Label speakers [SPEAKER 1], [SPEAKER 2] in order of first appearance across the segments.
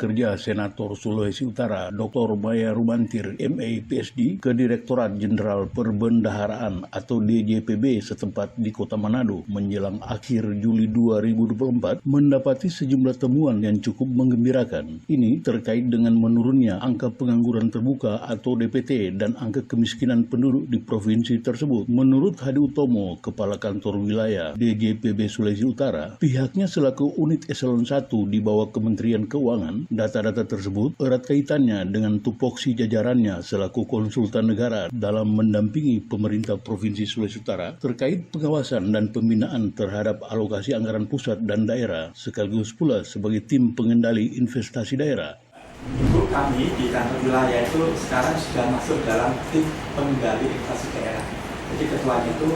[SPEAKER 1] Kerja Senator Sulawesi Utara Dr. Maya Rumantir, MA, PhD, ke Direktorat Jenderal Perbendaharaan atau DJPB setempat di Kota Manado menjelang akhir Juli 2024 mendapati sejumlah temuan yang cukup menggembirakan. Ini terkait dengan menurunnya angka pengangguran terbuka atau DPT dan angka kemiskinan penduduk di provinsi tersebut. Menurut Hadi Utomo, Kepala Kantor Wilayah DJPB Sulawesi Utara, pihaknya selaku unit eselon 1 di bawah Kementerian Keuangan, data-data tersebut erat kaitannya dengan tupoksi jajarannya selaku konsultan negara dalam mendampingi pemerintah Provinsi Sulawesi Utara terkait pengawasan dan pembinaan terhadap alokasi anggaran pusat dan daerah, sekaligus pula sebagai tim pengendali investasi daerah.
[SPEAKER 2] Ibu kami di kantor wilayah itu sekarang sudah masuk dalam tim pengendali investasi daerah. Jadi ketuanya itu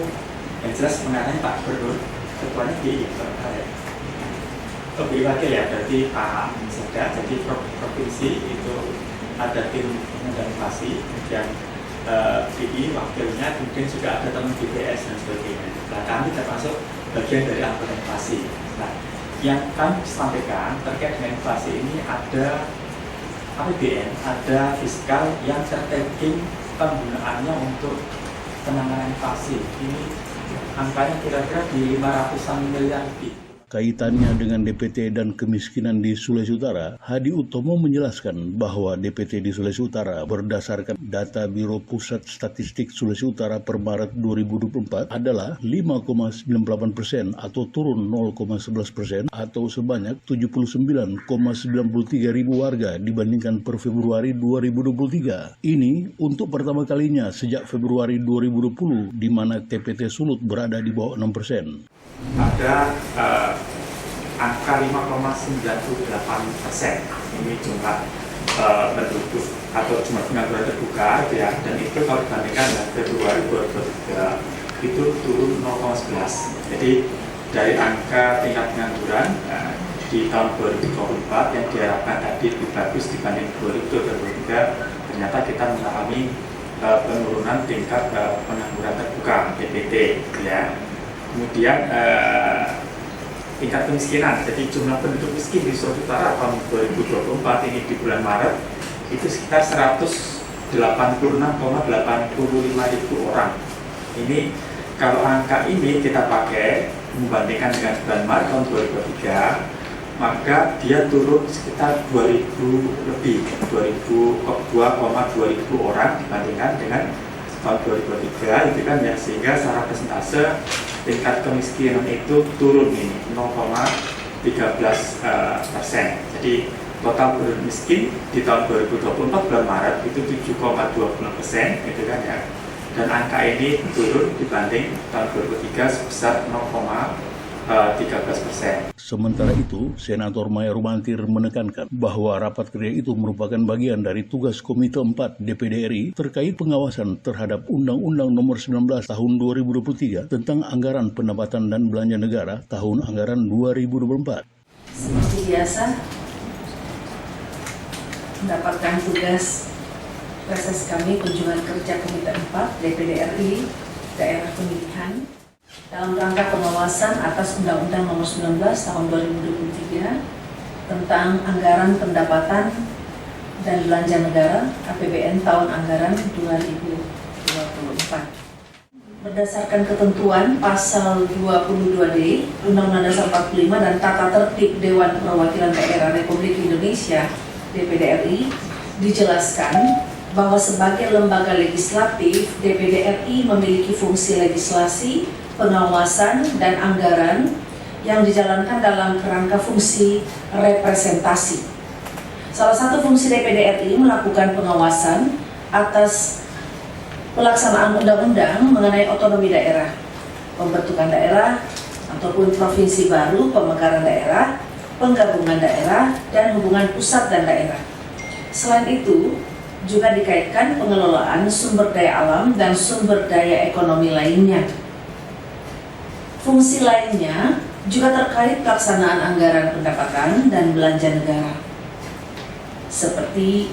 [SPEAKER 2] yang jelas pengarahnya Pak Gubernur, ketuanya di lebih wakil ya, berarti Pak Seda. Jadi provinsi itu ada tim pengendali inflasi, kemudian PI wakilnya, kemudian juga ada teman BPS dan sebagainya. Nah, kami termasuk bagian dari anggota inflasi. Nah, yang kami sampaikan terkait dengan inflasi ini ada APBN, ada fiskal yang tertagging penggunaannya untuk penanganan inflasi. Ini angkanya kira-kira di 500-an miliar lebih.
[SPEAKER 1] Kaitannya dengan DPT dan kemiskinan di Sulawesi Utara, Hadi Utomo menjelaskan bahwa DPT di Sulawesi Utara berdasarkan data Biro Pusat Statistik Sulawesi Utara per Maret 2024 adalah 5,98% atau turun 0,11% atau sebanyak 79,93 ribu warga dibandingkan per Februari 2023. Ini untuk pertama kalinya sejak Februari 2020 di mana TPT Sulut berada di bawah 6%.
[SPEAKER 2] Ada angka 5,98% ini jumlah penduduk atau jumlah pengangguran terbuka ya, dan itu kalau dibandingkan dengan Februari 2023 itu turun 0,11. Jadi dari angka tingkat pengangguran di tahun 2024 yang diharapkan tadi lebih bagus dibanding 2023, ternyata kita mengalami penurunan tingkat pengangguran terbuka DPT ya. Kemudian tingkat kemiskinan, jadi jumlah penduduk miskin di Sulawesi Utara tahun 2024 ini di bulan Maret itu sekitar 186,85 ribu orang. Ini kalau angka ini kita pakai membandingkan dengan bulan Maret tahun 2023, maka dia turun sekitar 2.000 lebih, 2,2 ribu orang dibandingkan dengan tahun 2023 itu kan ya, sehingga secara persentase tingkat kemiskinan itu turun ini 0,13%. Jadi total penduduk miskin di tahun 2024 bulan Maret itu 7,20% gitu kan ya. Dan angka ini turun dibanding tahun 2023 sebesar 0,13%.
[SPEAKER 1] Sementara itu, Senator Maya Rumantir menekankan bahwa rapat kerja itu merupakan bagian dari tugas Komite 4 DPD RI terkait pengawasan terhadap Undang-Undang Nomor 19 Tahun 2023 tentang Anggaran Pendapatan dan Belanja Negara Tahun Anggaran 2024.
[SPEAKER 3] Seperti biasa, mendapatkan tugas reses kami kunjungan kerja Komite 4 DPD RI Daerah Pemilihan dalam rangka pengawasan atas Undang-Undang Nomor 19 Tahun 2023 tentang Anggaran Pendapatan dan Belanja Negara APBN Tahun Anggaran 2024. Berdasarkan ketentuan Pasal 22D Undang-Undang Dasar 45 dan Tata Tertib Dewan Perwakilan Daerah Republik Indonesia DPD RI, dijelaskan bahwa sebagai lembaga legislatif, DPD RI memiliki fungsi legislasi, pengawasan, dan anggaran yang dijalankan dalam kerangka fungsi representasi. Salah satu fungsi DPD RI melakukan pengawasan atas pelaksanaan undang-undang mengenai otonomi daerah, pembentukan daerah ataupun provinsi baru, pemekaran daerah, penggabungan daerah, dan hubungan pusat dan daerah. Selain itu, juga dikaitkan pengelolaan sumber daya alam dan sumber daya ekonomi lainnya. Fungsi lainnya juga terkait pelaksanaan anggaran pendapatan dan belanja negara, seperti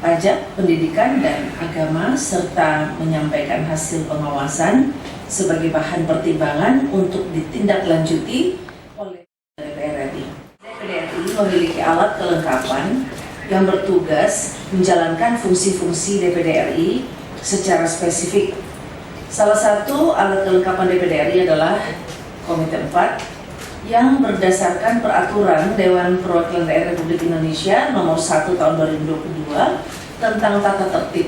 [SPEAKER 3] pajak, pendidikan, dan agama, serta menyampaikan hasil pengawasan sebagai bahan pertimbangan untuk ditindaklanjuti oleh DPR RI. DPR RI memiliki alat kelengkapan yang bertugas menjalankan fungsi-fungsi DPD RI secara spesifik. Salah satu alat kelengkapan DPD RI adalah Komite 4 yang berdasarkan peraturan Dewan Perwakilan Daerah Republik Indonesia nomor 1 tahun 2022 tentang tata tertib.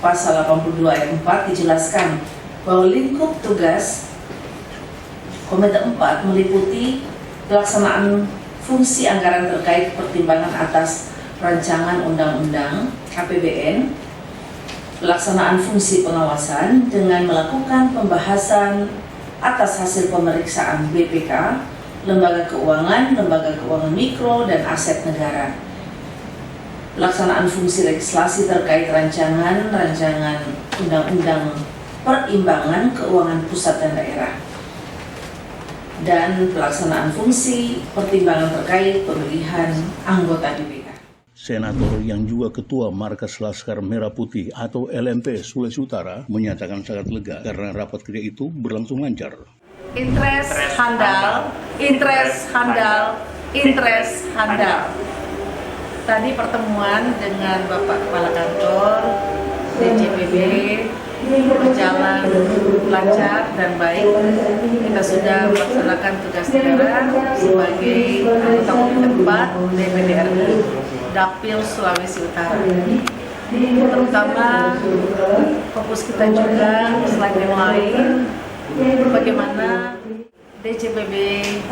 [SPEAKER 3] Pasal 82 ayat 4 dijelaskan bahwa lingkup tugas Komite 4 meliputi pelaksanaan fungsi anggaran terkait pertimbangan atas rancangan undang-undang APBN, pelaksanaan fungsi pengawasan dengan melakukan pembahasan atas hasil pemeriksaan BPK, lembaga keuangan mikro, dan aset negara. Pelaksanaan fungsi legislasi terkait rancangan undang-undang perimbangan keuangan pusat dan daerah, dan pelaksanaan fungsi pertimbangan terkait pemilihan anggota BPK.
[SPEAKER 1] Senator yang juga Ketua Markas Laskar Merah Putih atau LMP Sulawesi Utara menyatakan sangat lega karena rapat kerja itu berlangsung lancar.
[SPEAKER 3] Interest handal. Tadi pertemuan dengan Bapak Kepala Kantor DJPB berjalan lancar dan baik. Kita sudah melaksanakan tugas negara sebagai anggota Komite 4 DPD RI Dapil Sulawesi Utara. Terutama fokus kita juga selain yang lain, bagaimana DJPB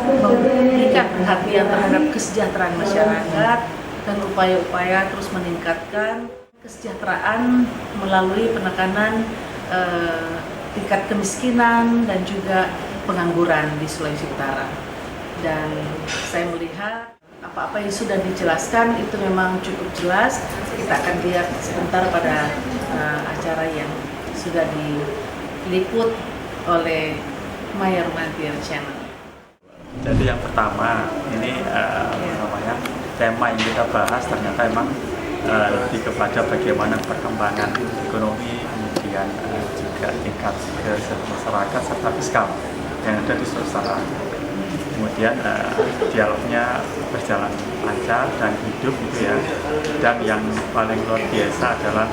[SPEAKER 3] memberikan perhatian terhadap kesejahteraan masyarakat dan upaya-upaya terus meningkatkan kesejahteraan melalui penekanan tingkat kemiskinan dan juga pengangguran di Sulawesi Utara. Dan saya melihat apa-apa yang sudah dijelaskan itu memang cukup jelas. Kita akan lihat sebentar pada acara yang sudah diliput oleh Maya Rumantir Channel.
[SPEAKER 2] Jadi yang pertama ini tema yang kita bahas ternyata memang lebih kepada bagaimana perkembangan ekonomi, kemudian juga tingkat kesejahteraan masyarakat serta fiskal yang ada di Sulawesi Utara. Kemudian dialognya berjalan lancar dan hidup gitu ya. Dan yang paling luar biasa adalah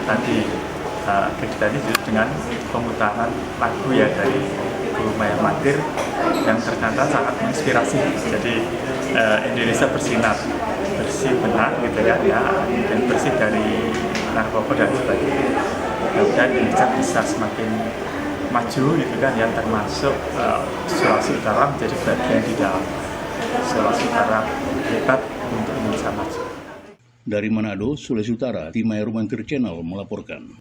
[SPEAKER 2] tadi kita ini dengan pemutaran lagu ya dari Bu Maya Rumantir yang ternyata sangat menginspirasi. Jadi Indonesia bersinar, bersih benar gitu kan ya, dan bersih dari narkoba dan sebagainya. Dan Indonesia bisa semakin maju gitu kan ya, termasuk Sulawesi Utara menjadi bagian di dalam Sulawesi Utara hebat untuk Indonesia maju.
[SPEAKER 1] Dari Manado, Sulawesi Utara, tim Maya Rumantir Channel melaporkan.